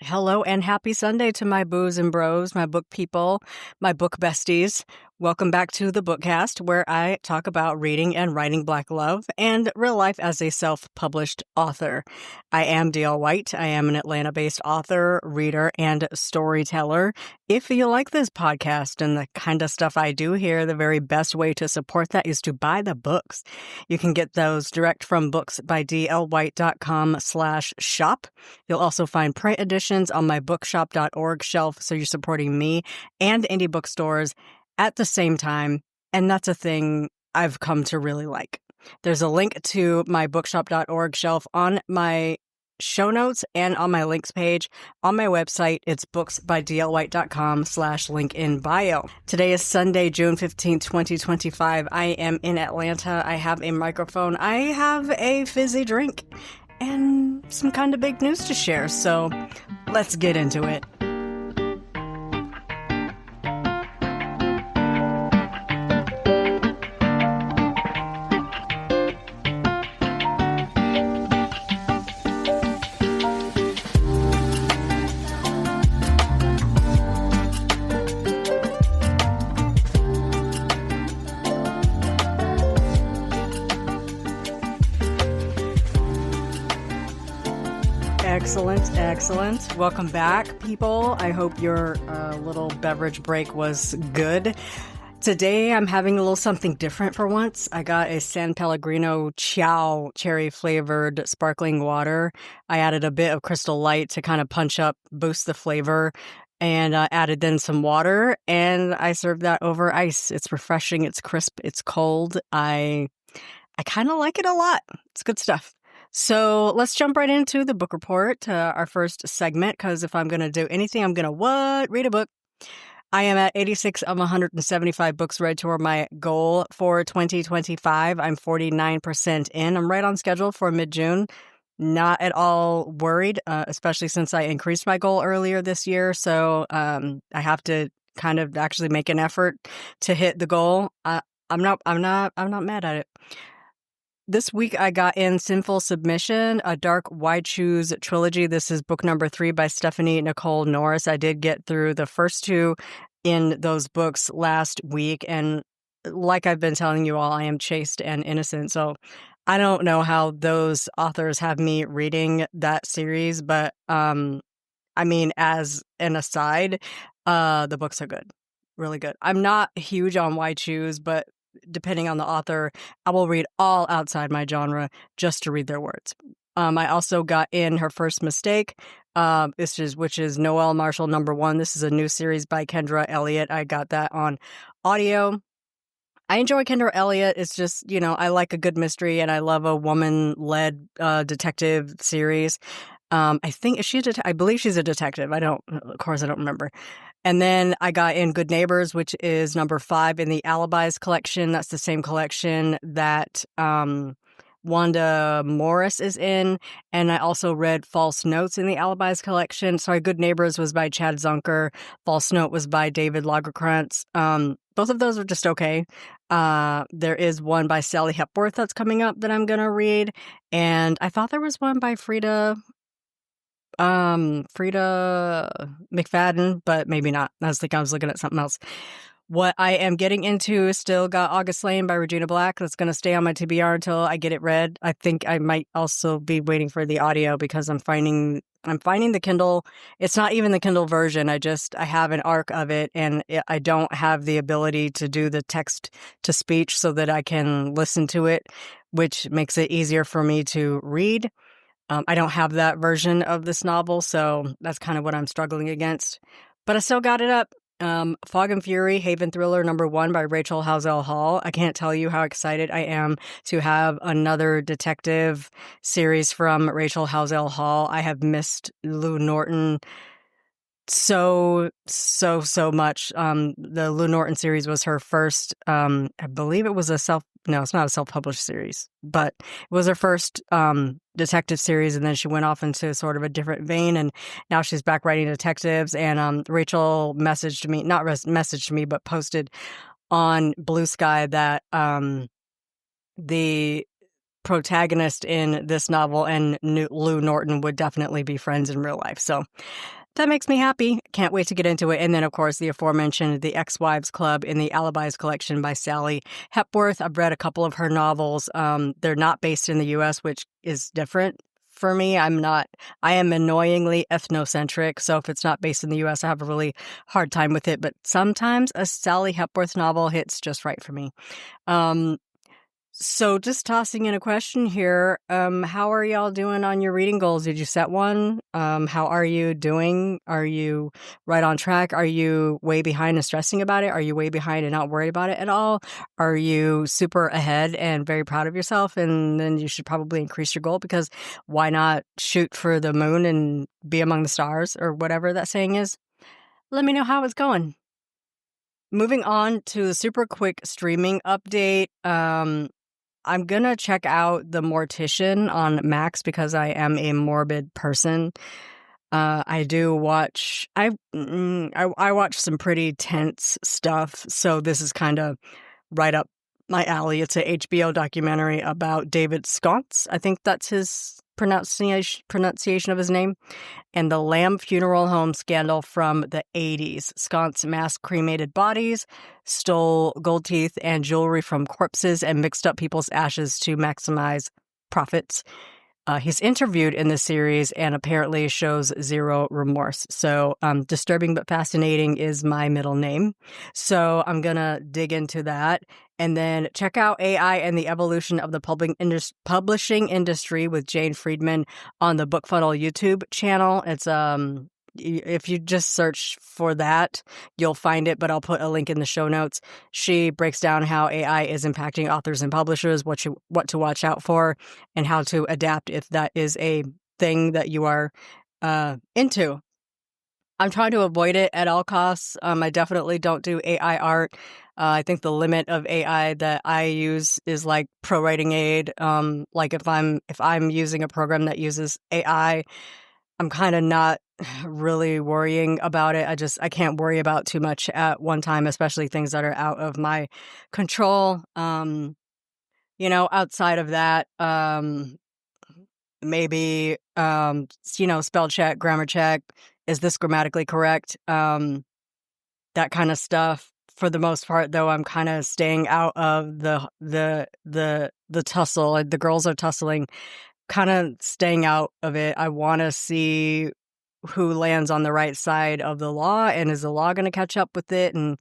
Hello and happy Sunday to my boos and bros, my book people, my book besties. Welcome back to the Bookcast, where I talk about reading and writing Black love and real life as a self-published author. I am D.L. White. I am an Atlanta-based author, reader, and storyteller. If you like this podcast and the kind of stuff I do here, the very best way to support that is to buy the books. You can get those direct from booksbydlwhite.com/shop. You'll also find print editions on my bookshop.org shelf, so you're supporting me and indie bookstores at the same time, and that's a thing I've come to really like. There's a link to my bookshop.org shelf on my show notes and on my links page on my website. It's booksbydlwhite.com/link in bio. Today is Sunday, June 15th, 2025. I am in Atlanta. I have a microphone. I have a fizzy drink and some kind of big news to share. So let's get into it. Excellent. Welcome back, people. I hope your little beverage break was good. Today, I'm having a little something different for once. I got a San Pellegrino Chow cherry-flavored sparkling water. I added a bit of Crystal Light to kind of boost the flavor, and added then some water, and I served that over ice. It's refreshing, it's crisp, it's cold. I kind of like it a lot. It's good stuff. So let's jump right into the book report, our first segment, because if I'm going to do anything, I'm going to read a book. I am at 86 of 175 books read toward my goal for 2025. I'm 49% in. I'm right on schedule for mid-June. Not at all worried, especially since I increased my goal earlier this year. So I have to kind of actually make an effort to hit the goal. I'm not mad at it. This week, I got in Sinful Submission, a Dark Wide Shoes trilogy. This is book number 3 by Nicole Norris. I did get through the first 2 in those books last week. And like I've been telling you all, I am chaste and innocent. So I don't know how those authors have me reading that series. But I mean, as an aside, the books are good. Really good. I'm not huge on wide shoes, but depending on the author, I will read all outside my genre just to read their words. I also got in Her First Mistake, which is Noel Marshall #1. This is a new series by Kendra, Elliott. I got that on audio. I enjoy Kendra Elliott. It's just, I like a good mystery, and I love a woman-led detective series. I believe she's a detective. Of course, I don't remember. And then I got in Good Neighbors, which is number 5 in the Alibis collection. That's the same collection that Wanda Morris is in. And I also read False Notes in the Alibis collection. Sorry, Good Neighbors was by Chad Zuncker. False Note was by David Lagercrantz. Both of those are just okay. There is one by Sally Hepworth that's coming up that I'm going to read. And I thought there was one by Frida McFadden, but maybe not. I was looking at something else. What I am getting into still got August Lane by Regina Black. That's going to stay on my TBR until I get it read. I think I might also be waiting for the audio because I'm finding the Kindle. It's not even the Kindle version. I have an arc of it, and I don't have the ability to do the text to speech so that I can listen to it, which makes it easier for me to read. I don't have that version of this novel, so that's kind of what I'm struggling against. But I still got it up. Fog and Fury, Haven Thriller #1 by Rachel Howzell Hall. I can't tell you how excited I am to have another detective series from Rachel Howzell Hall. I have missed Lou Norton so much. The Lou Norton series was her first, I believe it was it's not a self-published series, but it was her first detective series, and then she went off into sort of a different vein, and now she's back writing detectives. And Rachel but posted on Blue Sky that the protagonist in this novel and Lou Norton would definitely be friends in real life. So that makes me happy. Can't wait to get into it. And then, of course, the aforementioned The Ex-Wives Club in the Alibis collection by Sally Hepworth. I've read a couple of her novels. They're not based in the U.S., which is different for me. I am annoyingly ethnocentric. So if it's not based in the U.S., I have a really hard time with it. But sometimes a Sally Hepworth novel hits just right for me. So just tossing in a question here, how are y'all doing on your reading goals? Did you set one? How are you doing? Are you right on track? Are you way behind and stressing about it? Are you way behind and not worried about it at all? Are you super ahead and very proud of yourself? And then you should probably increase your goal, because why not shoot for the moon and be among the stars, or whatever that saying is? Let me know how it's going. Moving on to the super quick streaming update. I'm going to check out The Mortician on Max because I am a morbid person. I do watch, I watch some pretty tense stuff. So this is kind of right up my alley. It's a HBO documentary about David Sconce. I think that's his pronunciation of his name. And the Lamb Funeral Home scandal from the 80s. Sconce mass cremated bodies, stole gold teeth and jewelry from corpses, and mixed up people's ashes to maximize profits. He's interviewed in the series and apparently shows zero remorse. So disturbing but fascinating is my middle name. So I'm going to dig into that. And then check out AI and the Evolution of the Publishing Industry with Jane Friedman on the Book Funnel YouTube channel. It's if you just search for that, you'll find it, but I'll put a link in the show notes. She breaks down how AI is impacting authors and publishers, what to watch out for, and how to adapt if that is a thing that you are into. I'm trying to avoid it at all costs. I definitely don't do AI art. I think the limit of AI that I use is like Pro Writing Aid. Like if I'm using a program that uses AI, I'm kind of not really worrying about it. I can't worry about too much at one time, especially things that are out of my control. Outside of that, maybe, spell check, grammar check. Is this grammatically correct? That kind of stuff. For the most part, though, I'm kind of staying out of the tussle. The girls are tussling, kind of staying out of it. I want to see who lands on the right side of the law, and is the law going to catch up with it, and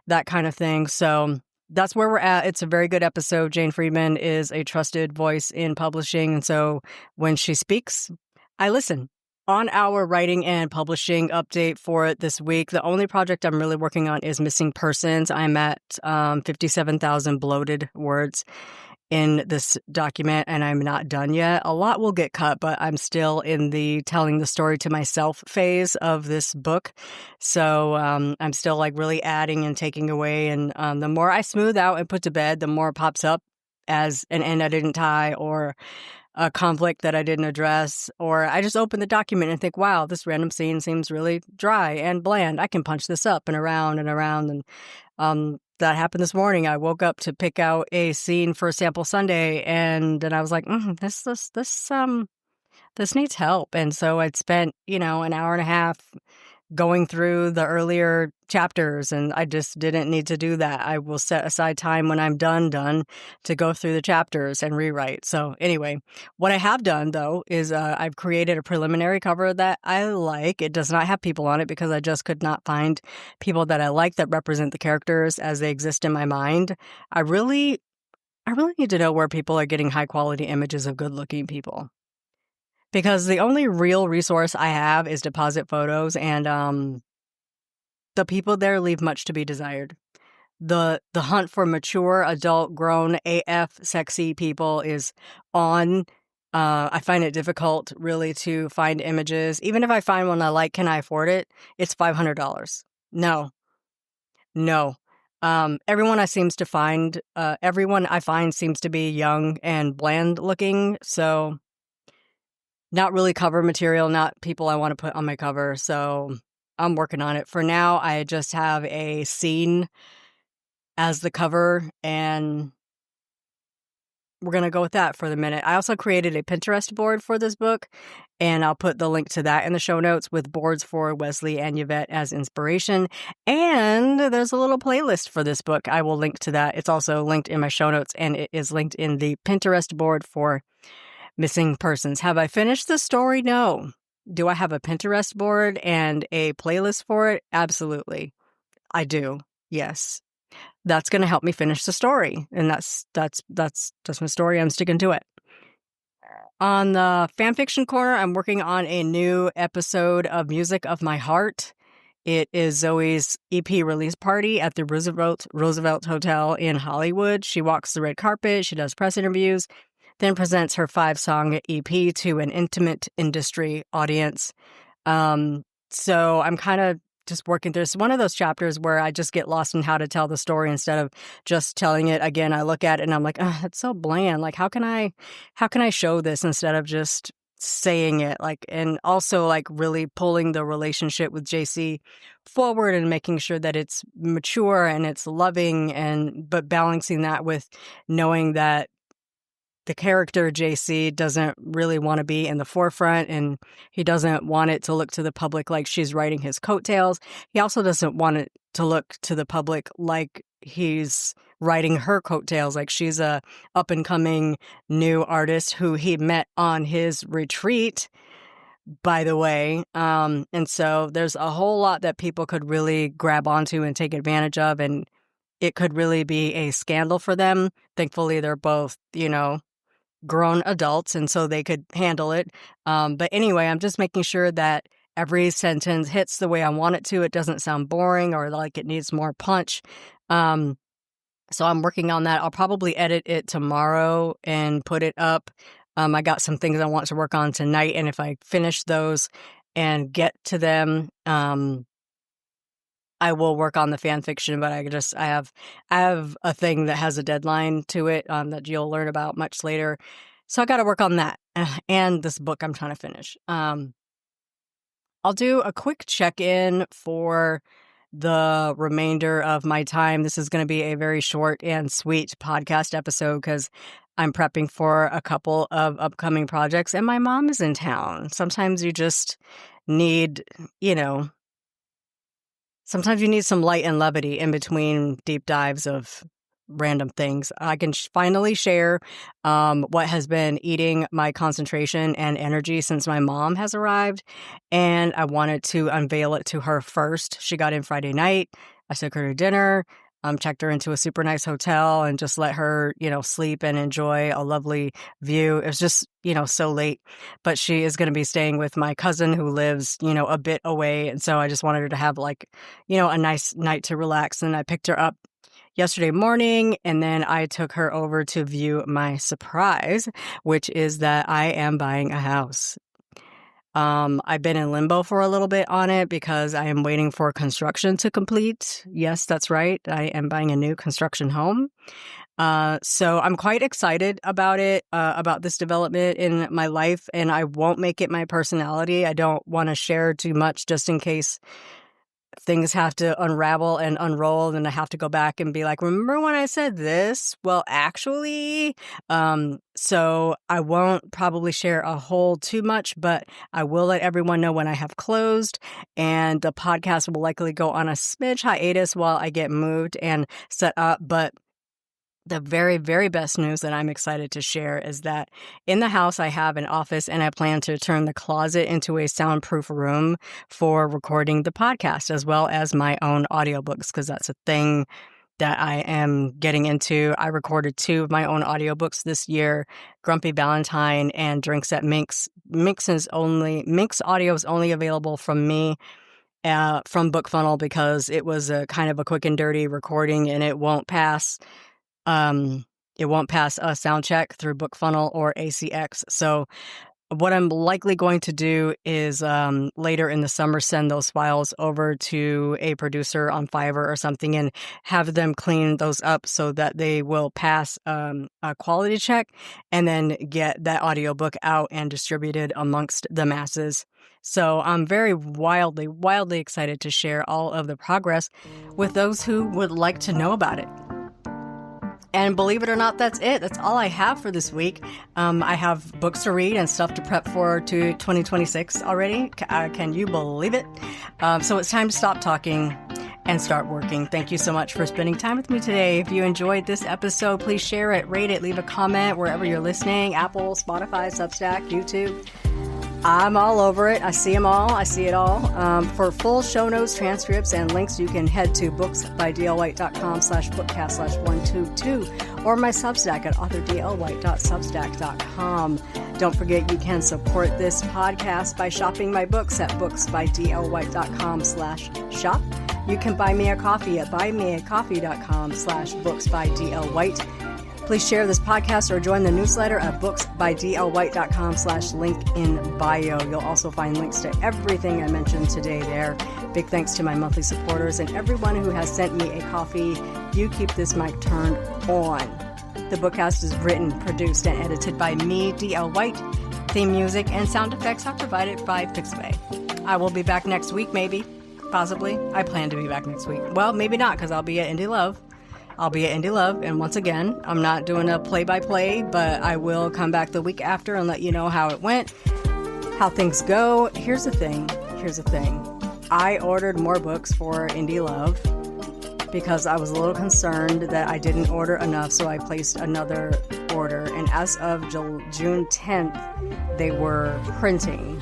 that kind of thing. So that's where we're at. It's a very good episode. Jane Friedman is a trusted voice in publishing, and so when she speaks, I listen. On our writing and publishing update for this week, the only project I'm really working on is Missing Persons. I'm at 57,000 bloated words in this document, and I'm not done yet. A lot will get cut, but I'm still in the telling the story to myself phase of this book. So I'm still like really adding and taking away. And the more I smooth out and put to bed, the more it pops up as an end I didn't tie, or a conflict that I didn't address, or I just open the document and think, wow, this random scene seems really dry and bland. I can punch this up and around and around. And that happened this morning. I woke up to pick out a scene for Sample Sunday, and then I was like, this needs help. And so I'd spent, an hour and a half going through the earlier chapters, and I just didn't need to do that. I will set aside time when I'm done to go through the chapters and rewrite. So anyway, what I have done, though, is I've created a preliminary cover that I like. It does not have people on it because I just could not find people that I like that represent the characters as they exist in my mind. I really need to know where people are getting high quality images of good looking people, because the only real resource I have is deposit photos, and the people there leave much to be desired. The hunt for mature, adult, grown, AF, sexy people is on. I find it difficult, really, to find images. Even if I find one I like, can I afford it? It's $500. No. Everyone I find seems to be young and bland looking, so not really cover material, not people I want to put on my cover. So I'm working on it. For now, I just have a scene as the cover, and we're going to go with that for the minute. I also created a Pinterest board for this book, and I'll put the link to that in the show notes with boards for Wesley and Yvette as inspiration. And there's a little playlist for this book. I will link to that. It's also linked in my show notes, and it is linked in the Pinterest board for missing persons. Have I finished the story? No. Do I have a Pinterest board and a playlist for it? Absolutely. I do. Yes. That's going to help me finish the story. And that's my story. I'm sticking to it. On the fanfiction corner, I'm working on a new episode of Music of My Heart. It is Zoe's EP release party at the Roosevelt Hotel in Hollywood. She walks the red carpet, she does press interviews, then presents her 5-song EP to an intimate industry audience. So I'm kind of just working through. It's one of those chapters where I just get lost in how to tell the story instead of just telling it. Again, I look at it and I'm like, oh, it's so bland. Like, how can I show this instead of just saying it? Like, and also like really pulling the relationship with JC forward and making sure that it's mature and it's loving, but balancing that with knowing that the character JC doesn't really want to be in the forefront, and he doesn't want it to look to the public like she's riding his coattails. He also doesn't want it to look to the public like he's riding her coattails, like she's a up-and-coming new artist who he met on his retreat, by the way. And so there's a whole lot that people could really grab onto and take advantage of, and it could really be a scandal for them. Thankfully, they're both, grown adults, and so they could handle it. But anyway, I'm just making sure that every sentence hits the way I want it to. It doesn't sound boring or like it needs more punch. So I'm working on that. I'll probably edit it tomorrow and put it up. I got some things I want to work on tonight, and if I finish those and get to them, I will work on the fan fiction, but I have a thing that has a deadline to it that you'll learn about much later. So I got to work on that and this book I'm trying to finish. I'll do a quick check-in for the remainder of my time. This is going to be a very short and sweet podcast episode because I'm prepping for a couple of upcoming projects, and my mom is in town. Sometimes you just need, sometimes you need some light and levity in between deep dives of random things. I can finally share what has been eating my concentration and energy since my mom has arrived, and I wanted to unveil it to her first. She got in Friday night. I took her to dinner, checked her into a super nice hotel, and just let her, sleep and enjoy a lovely view. It was just, so late, but she is going to be staying with my cousin who lives, a bit away. And so I just wanted her to have a nice night to relax. And I picked her up yesterday morning, and then I took her over to view my surprise, which is that I am buying a house. I've been in limbo for a little bit on it because I am waiting for construction to complete. Yes, that's right. I am buying a new construction home. So I'm quite excited about it, about this development in my life, and I won't make it my personality. I don't want to share too much just in case things have to unravel and unroll, and I have to go back and be like, remember when I said this? Well, actually, so I won't probably share a whole too much, but I will let everyone know when I have closed, and the podcast will likely go on a smidge hiatus while I get moved and set up. But the very, very best news that I'm excited to share is that in the house I have an office, and I plan to turn the closet into a soundproof room for recording the podcast as well as my own audiobooks, because that's a thing that I am getting into. I recorded 2 of my own audiobooks this year, Grumpy Valentine and Drinks at Minx. Minx audio is only available from me. From BookFunnel, because it was a kind of a quick and dirty recording, and it won't pass a sound check through BookFunnel or ACX. So what I'm likely going to do is later in the summer send those files over to a producer on Fiverr or something and have them clean those up so that they will pass a quality check, and then get that audiobook out and distributed amongst the masses. So I'm very wildly, wildly excited to share all of the progress with those who would like to know about it. And believe it or not, that's it. That's all I have for this week. I have books to read and stuff to prep for to 2026 already. Can you believe it? So it's time to stop talking and start working. Thank you so much for spending time with me today. If you enjoyed this episode, please share it, rate it, leave a comment wherever you're listening. Apple, Spotify, Substack, YouTube. I'm all over it. I see them all. I see it all. For full show notes, transcripts, and links, you can head to booksbydlwhite.com/bookcast/122 or my Substack at authordlwhite.substack.com. Don't forget you can support this podcast by shopping my books at booksbydlwhite.com/shop. You can buy me a coffee at buymeacoffee.com/booksbydlwhite. Please share this podcast or join the newsletter at booksbydlwhite.com/link in bio. You'll also find links to everything I mentioned today there. Big thanks to my monthly supporters and everyone who has sent me a coffee. You keep this mic turned on. The Bookcast is written, produced, and edited by me, D.L. White. Theme music and sound effects are provided by Pixabay. I will be back next week, maybe. Possibly. I plan to be back next week. Well, maybe not, because I'll be at Indie Love. And once again, I'm not doing a play-by-play, but I will come back the week after and let you know how it went, how things go. Here's the thing. I ordered more books for Indie Love because I was a little concerned that I didn't order enough, so I placed another order. And as of June 10th, they were printing.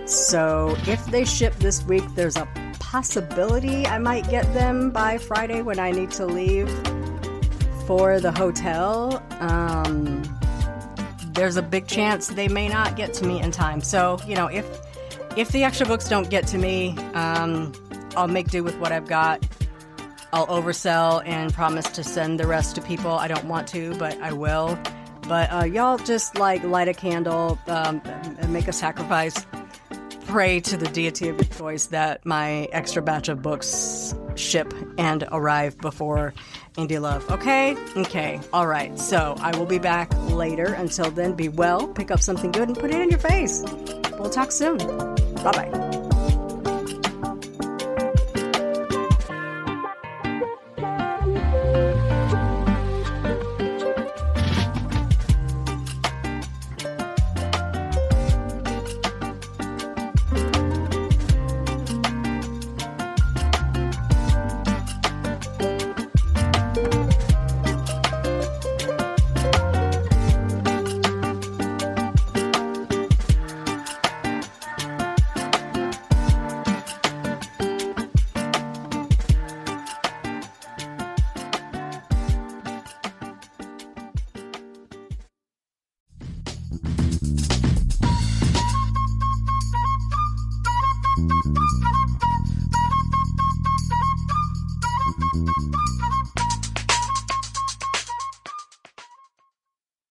So if they ship this week, there's a possibility I might get them by Friday when I need to leave for the hotel. There's a big chance they may not get to me in time. So, if the extra books don't get to me, I'll make do with what I've got. I'll oversell and promise to send the rest to people. I don't want to, but I will. But y'all just light a candle, make a sacrifice. Pray to the deity of your choice that my extra batch of books ship and arrive before Indie Love. Okay? All right. So I will be back later. Until then, be well, pick up something good, and put it in your face. We'll talk soon. Bye-bye.